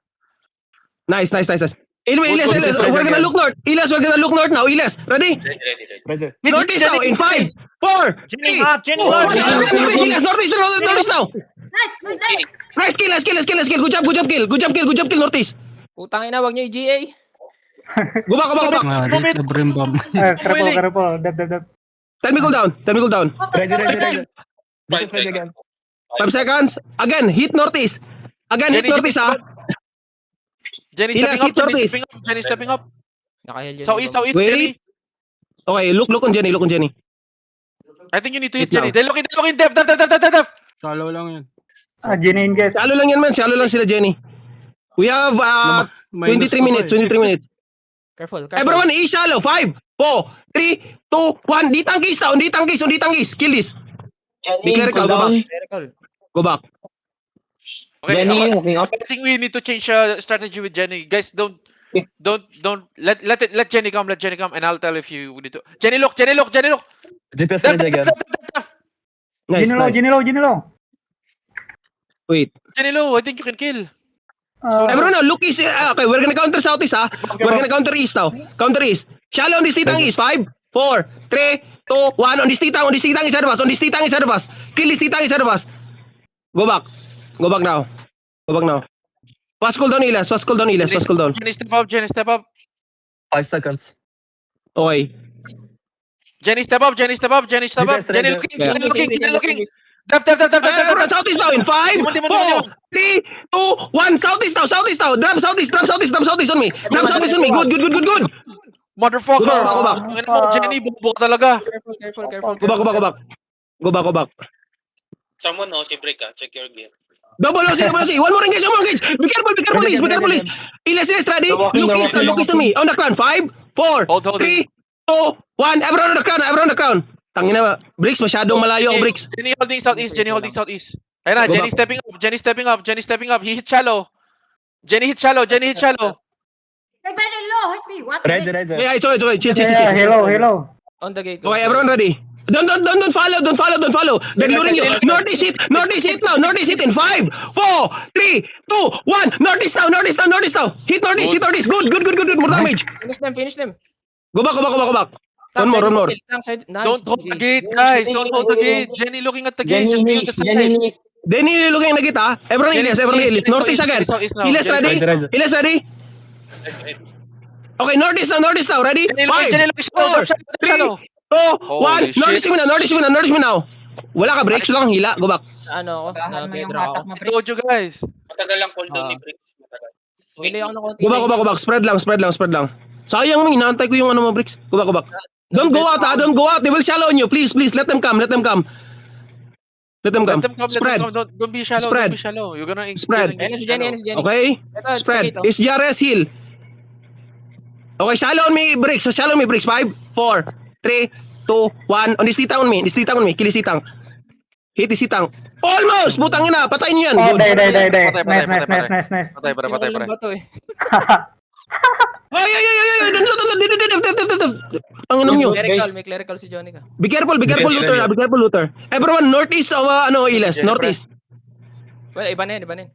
Nice. Iles, we're gonna look north. Now. Iles, ready? Rage. Northeast now. In 5, 4, 3, 2, 1. Northeast now. Nice. Nice kill. Good job, kill Northeast. Putang ina, wag niyo i-GA. Go back. Careful. Dab. Tell me cool down. Rage. Rage again. 5 seconds. Again, hit Northeast. Ha. Jenny stepping up. Naka-heal yun. Southeast, Wait. Jenny. Okay, look on Jenny. I think you need to hit Wait Jenny. now. They're looking depth. Shallow lang yan. Jenny engage. Shallow lang yan, man. Shallow lang sila, Jenny. We have Minus 23 minutes. Careful. Everyone, shallow. 5, 4, 3, 2, 1. Di tangkis. Kill this. Be clerical. Go back. Okay, I think we need to change strategy with Jenny. Guys, don't let Jenny come. And I'll tell if you need to. Jenny look. GPS rage again. Nice. Jenny low. Wait. Jenny low, I think you can kill. Everyone now, look east. Okay, we're gonna counter southeast, ha? We're gonna counter east now. Counter east. Shallow on this titang east. 5, 4, 3, 2, 1. On this titang is ahead of us. Kill this titang is ahead of us. Go back now. Fast cooldown, Iles. Jenny step up. 5 seconds. Okay. Jenny step up. Jenny looking. Left. Southeast now in 5, 4, 3, 2, 1. Southeast now. Drop southeast on me. Good. Motherfucker. Go back. Jenny, bubo talaga. Careful. Go back. Someone knows you break, check your gear. Double OC. One more engage. Be careful, please. Iles, ready? Look east on me. On the crown. 5, 4, Hold. 3, 2, 1. Everyone on the crown. Tangina ba? Bricks, masyadong malayo ako, Bricks. Jenny holding southeast. Ayun na, Go Jenny stepping up. He hit shallow. Jenny hit shallow. They're very low. Hit me. What? Rage. Yeah, it's okay. Chill. Hello. On the gate. Okay, everyone ready? Don't follow. They're luring you. Northeast hit now. Northeast hit in 5, 4, 3, 2, 1. Northeast now. Hit Northeast. Good. More damage. Finish them. Go back. One more. Nice. Don't hold the gate, guys. Don't hold the gate. Jenny looking at the gate. Just be on the side. Jenny looking at kita. Everyone Iles. Northeast again. Iles ready? Okay, Northeast now. Ready? 5, 4, 3, 2, 1. Northeast me now. Wala ka, Bricks. Wala kang hila. Go back. Ano ako? Nag-draw ako. I told you guys. Matagal lang cooldown ni Bricks. Matagal. Hili ako ng konti. Go back. Spread lang. Sayang mo, inaantay ko yung ano mo, Bricks. Go back. Don't go out. They will shallow on you. Please. Let them come. Spread. Don't be shallow. Spread. Don't be shallow. You're gonna Spread. Ayun si Jenny. Okay? Ito, Spread. sa gate, oh. Is Jares heal. Okay, shallow on me, Bricks. 5, 4, 3, 2, 1. On this titang on me. Kill this titang. Hit this titang. Almost! Butang ina. Patayin niyo yan. Good. Nice. Patay. Walang bato eh. Ay. Ang nyo. May clerical si Johnny ka. Be careful, looter. Everyone, northeast of Iles. Northeast. Well, iba na yan.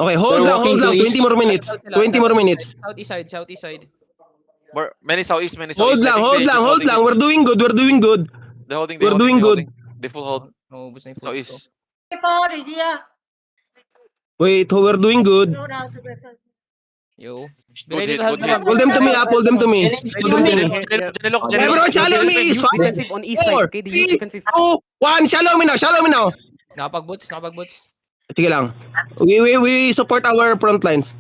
Okay, hold They're lang, hold lang. walking to 20 more minutes. South sila, 20 more south minutes. side, Southeast side, southeast side. Many southeast, many Hold southeast. I lang, think hold they lang, just hold holding lang. it. We're doing good, we're doing good. They holding, We're doing good. They full hold. Naubos na yung food ko. Southeast. For here. Wait, we're doing good. Go down to the Yo. Be Good ready hit, to help good the hit. bomb. Pull them to me, ah. Pull them to me. Pull them to me. Everyone shallow me is 5, 4, 3, 2, 1. Shallow me now, shallow me now. Nakapag-boots. Sige lang. We support our front lines.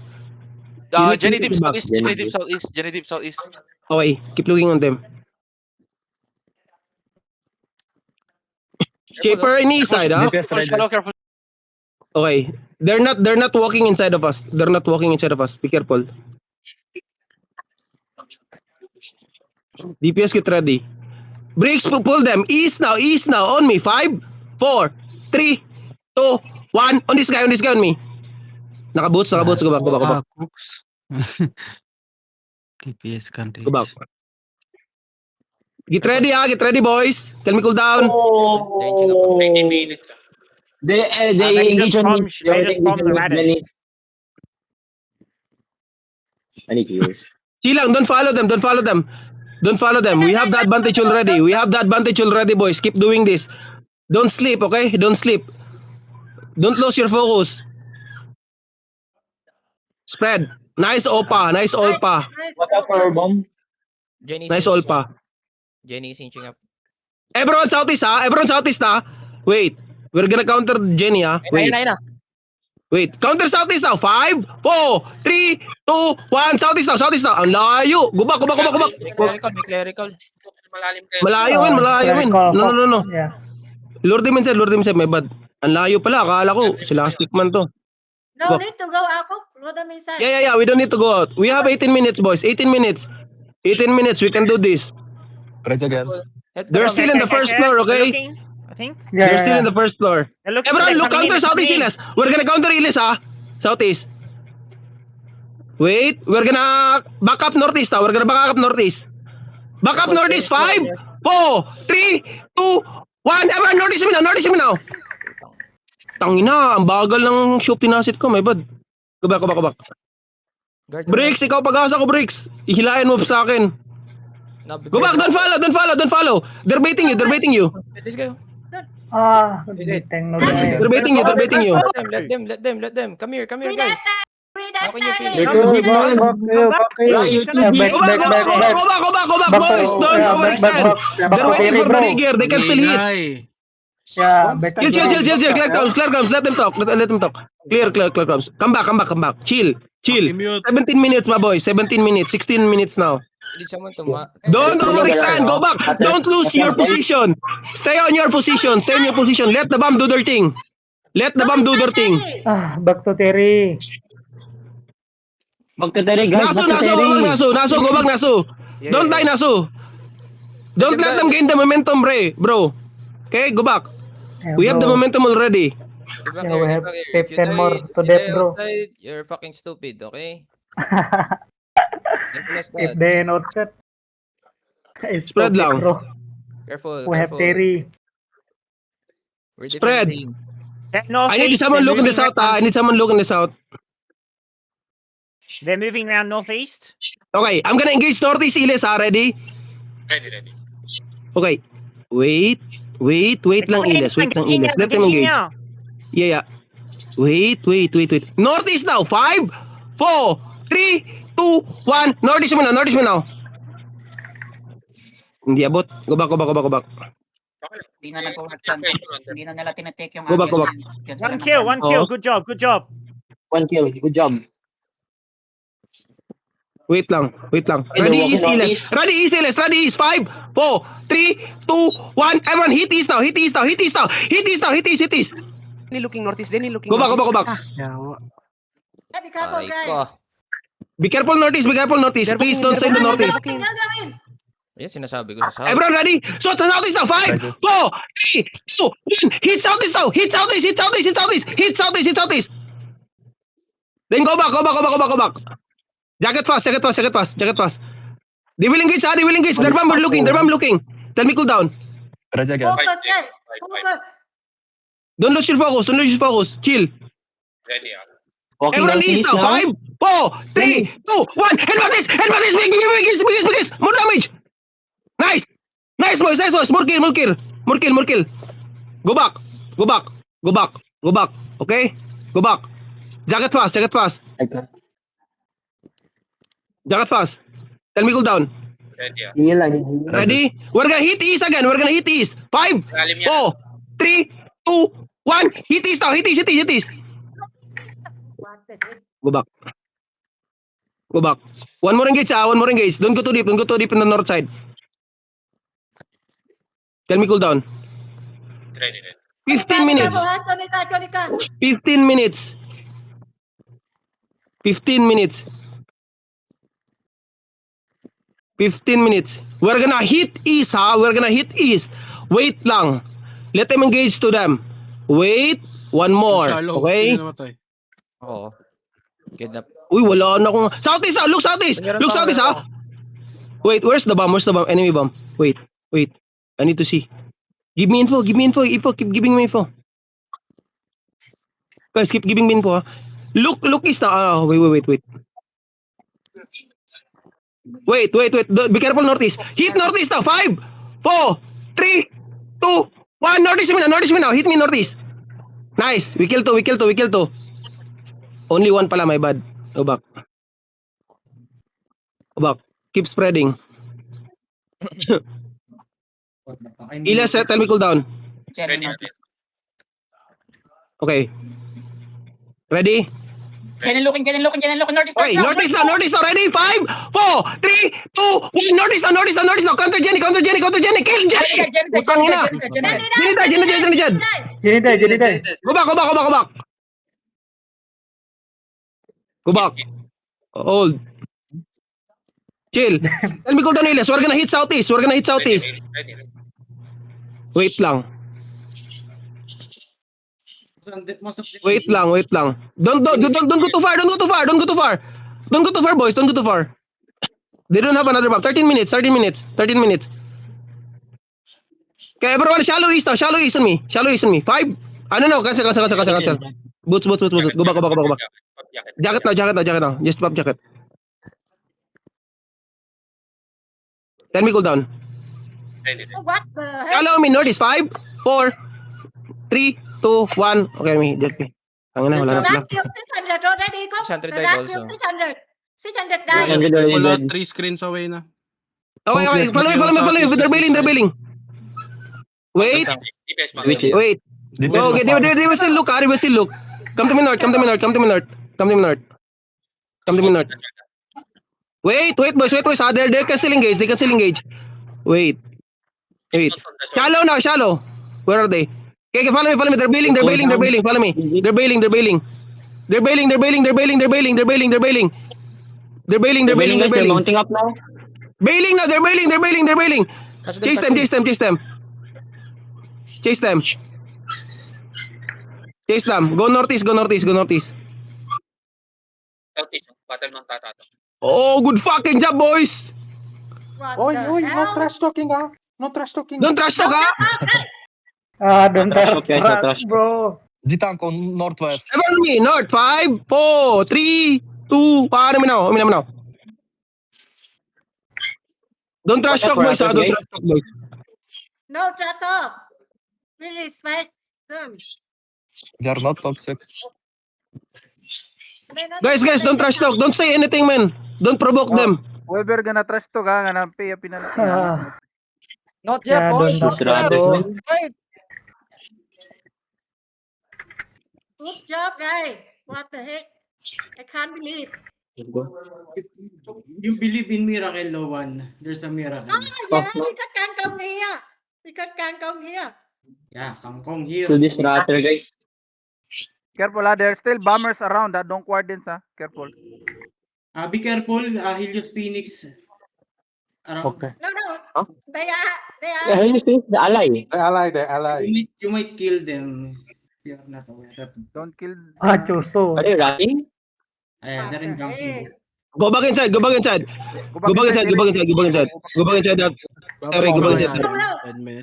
You need to Jenny take deep it back. southeast, Jenny deep southeast, Jenny deep southeast. Okay, keep looking on them. Shaper in east side, ah. Careful. Okay. They're not walking inside of us. They're not walking inside of us. Be careful. DPS get ready. Bricks, pull them. East now. On me. 5, 4, 3, 2, 1. On this guy, on me. Naka-boots. Go back. Cooks. TPS countries. Go back. Get ready, boys. Tell me cool down. Changing up. 20 minutes. They They engage just on bomb, me. they just bomb the radix. I need to use. Chilang, don't follow them. We have the advantage already. Boys. Keep doing this. Don't sleep, okay? Don't sleep. Don't lose your focus. Spread. Nice Opa. Nice. What up, our bomb? Jenny Nice cinching Olpa. up. Jenny cinching up. Everyone southeast, ha? Wait. We're gonna counter Jenny, ha? Wait. Counter southeast now. 5, 4, 3, 2, 1. Southeast now. Ang layo. Go back. May clerical. Malalim kayo. Malayo, men. No. Lure them inside. My bad. Ang layo pala. Akala ko, sila stickman to. No need to go out. Load them inside. Yeah. We don't need to go out. We have 18 minutes, boys. 18 minutes. We can do this. They're still in the first floor, okay? Looking, I think. They're still in the first floor. They're looking, Everyone, they're look, coming counter in, southeast, coming in. Iles. We're gonna counter Iles, ha? Southeast. Wait, we're gonna back up northeast, ha? Back up northeast. 5, 4, 3, 2, 1. Everyone, northeast me now. Tangina, ang bagal ng shoot tinasit ko, my bad. Go back. Guard Bricks, ikaw pag-asa ko, Bricks. Ihilayan mo sa akin. Go back, don't follow. They're baiting you. Let's go. They're baiting you. Let them. Come here, Free guys. that. Free that. How can you feel Free it? Go back, boys. Don't overextend. They're waiting for the rigger. They can still hit. Chill. Clear comes. Let them talk. Clear comes. Come back. Chill. 17 minutes, my boy. 17 minutes. 16 minutes now. Need someone to Don't overextend. Go back. Don't lose your position. Stay on your position. Let the bomb do their thing. Back to Terry. Back to Terry, guys. Nasu, go back, Nasu. Don't die, Nasu. Don't let them gain the momentum, bro. Okay, go back. We have the momentum already. Yeah, we have 15 more to death, bro. You're fucking stupid, okay? If they not set. It's Spread lang. bro. Careful. We have Terry. We're Spread. defending. I need someone look in the south. They're moving around northeast. Okay, I'm gonna engage northeast, Iles, ha? Ready? Ready. Okay. Wait lang, Iles. Let them engage. Yeah. Wait. Northeast now. 5, 4, 3, 2, 1. Northeast mo now. Hindi abot. Go back. Hindi na nag-work. Hindi na nila tinatake yung Go back. One kill. Good job. 1 kill. Good job. Wait lang. Ready, east, Iles. Ready, east. 5, 4, 3, 2, 1. Everyone, hit east now. Hit east. Looking northeast. Go back. Be careful, Ay, guys. ko. Be careful northeast. Please don't say the northeast. Yes, sinasabi ko sa south. Everyone ready? So, southeast now. 5, 4, 3, 2, 1. Hit southeast now. Hit southeast. Then go back. Jacket fast. They will engage. They're bomb looking. Tell me cool down. Focus, guys. Focus. Don't lose your focus. Chill. Ready. Everyone east now. 5, 4, 3, 2, 1. Headbutt this. Bigis. More damage. Nice. Nice boys. More kill. Go back. Okay? Go back. Jacket fast. Jacket fast. Tell me cool down. Ready ah. Ready? We're gonna hit east again. 5, Lalim yan. 4, 3, 2, 1. Hit east now. Hit east. What the heck? Go back. One more engage. Don't go too deep in the north side. Tell me cool down. Ready. 15 minutes. Chonika. 15 minutes. 15 minutes. 15 minutes. We're gonna hit east, ha? We're gonna hit east. Wait lang. Let them engage to them. Wait. One more. Shallow. Okay? Sino namatay? Oo. Kidnap. Uy, wala na akong... Southeast na! Look southeast! Meron Look pa, southeast, meron ha? Wait, where's the bomb? Enemy bomb. Wait. I need to see. Give me info. Keep giving me info. Guys, keep giving me info, ha? Look east na. Wait. Wait. Be careful northeast. Hit northeast now. 5, 4, 3, 2, 1. Northeast me now. Hit me northeast. Nice. We kill two. Only one pala, my bad. Go back. Keep spreading. Ilas, tell me cool down. Ready. Okay. Ready? Can you look northeast? Okay, northeast now. Ready? 5, 4, 3, 2, 1. Northeast now. Counter Jenny. Kill Jenny. Putang ina. Jenny. Go back. Hold. Chill. Tell me cool down, Ilas. We're gonna hit southeast. Ready. Wait lang. Wait lang. Don't go too far. Don't go too far, boys. They don't have another bomb. 13 minutes. Okay, everyone, shallow east on me. 5. No. Cancel. Boots. Go back. Jacket now. Just pop jacket. Tell me cool down. Ready. What the heck? Shallow me, northeast. 5, 4, 3, 2, 1. Okay, me. Just me. Ang ina, wala na pala. Rack 600 already, go. 600 The died rack also. 600. 600 died. Wala 3 screens away na. Okay. Follow me. They're bailing. Wait. DPS mga. Wait. Okay, they will still look. Come to me north. Wait, boys. They can still engage. Wait. Shallow. Where are they? Okay, follow me. They're bailing. Follow me. They're bailing. Mounting up now. Bailing now. They're bailing. Chase them. Go northeast. Southeast. Battle ng tatato. Oh, good fucking job, boys. What Oy, the no hell? trash talking, ah. No trash talking. Don't trash talk, ha? Don't trash, bro. northwest. Follow me. North. 5, 4, 3, 2. Paano mo now? Don't trash talk, boys, ha? Don't trash talk, boys. No, shut up. We respect them. They are not toxic. Guys, don't trash talk. Don't say anything, man. Don't provoke them. Whoever gonna trash to ka, nga pay pinal. Not yet, boys. Good job, guys. What the heck? I can't believe. You believe in miracle, no one. There's a miracle. Yeah, we can't come here. Yeah, kangkong here. To this router, guys. Careful, there's still bombers around, don't coordinate, Careful. Be careful, Helios Phoenix. Around. Okay. No. Huh? They are. Yeah, he is the ally. The ally. You might kill them. You are not aware that. Don't kill. Chuso. Are you running? They're in junking. Go back inside. Go back inside. Terry, go back inside.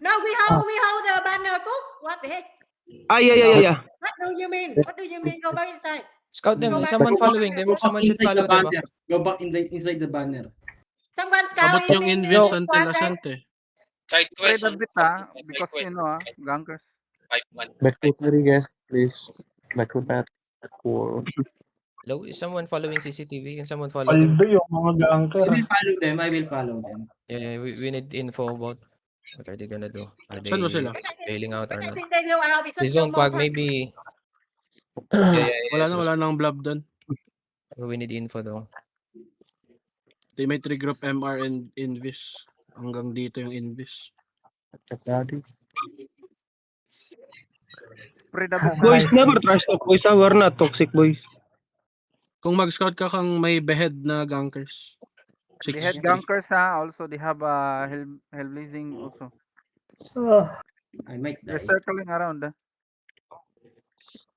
No, we hold the banner, cook. What the heck? Yeah. What do you mean? Go back inside. Scout them. Go There's back. someone Go back, following them. go back Someone should inside the follow them. banner. Go back inside the banner. Someone Abot scouting yung in Invis the until quadrant. Asante. Side Spread quest a on bit because quest. you know gankers. 5-1. Back to 3 guys, please. Back to that. Cool. Hello, is someone following CCTV? Can someone follow them? Paldo yung mga ganker. I will follow them. I will follow them. Yeah, we need info about what are they gonna do? Are they Saan ba sila? bailing out or But I not? think they will out because The zone no more quag maybe. Wala nang blob doon. We need info though. They might regroup MR and Invis. Hanggang dito yung Invis. Daddy. Spread a bit. Boys, never trash talk, boys. We're not toxic, boys. Kung mag-scout ka kang may behead na gankers. They had 6-3. gankers also they have hellblazing also. I might They're die. circling around.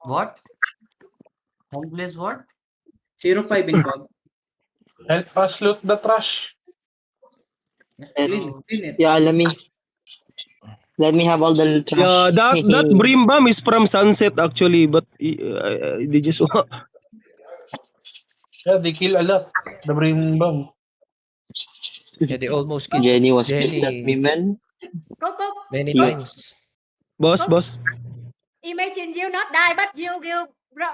What? Hellblaze what? 05 in quad. Help us loot the trash. Clean it. Yeah, let me have all the trash. Yeah, that Brim Bomb is from Sunset actually, but they just Yeah, they kill a lot. The brain bomb. Yeah, they almost killed Jenny was Jenny pissed at me, man. Go. many Yeah. times. boss. Imagine you not die, but you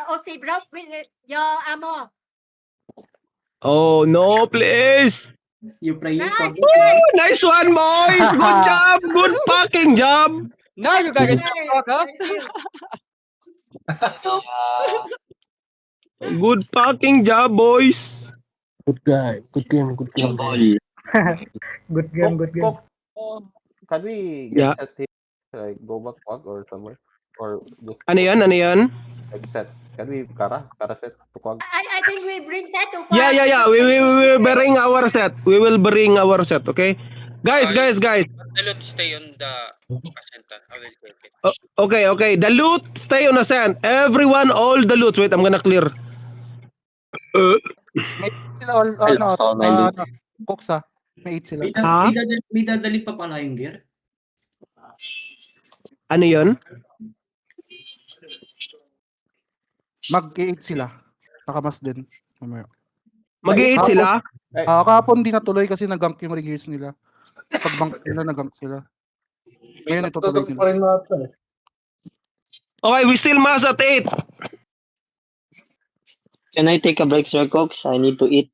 OC broke with your armor. Oh no, please! You pray Nice, for Woo, nice one, boys! Good job! Good fucking job! Now you guys Good fucking job, boys! Good guy. Good game. Good game. Good game. Can we Yeah. set him like go back quag or somewhere? Or just Ano yan? like set? Can we kara set to quag? I think we bring set to Yeah. We will bring our set. We will bring our set, okay? Guys. The loot stay on the Ascent. I will take it. Okay. The loot, stay on ascent. Everyone, all the loot. Wait, I'm gonna clear. Sila all cooks May 8 sila. May dadalhin pa pala yung gear. Ano yun? Mag-8 sila. Nakamas din. Mag-8 sila? Kahapon di natuloy kasi nag-gank yung gears nila. Pag-bank nila nag-gank sila. Ngayon itutuloy Tutok nila. pa rin natin. Okay, we still mass at 8. Can I take a break, Sir Cox? I need to eat.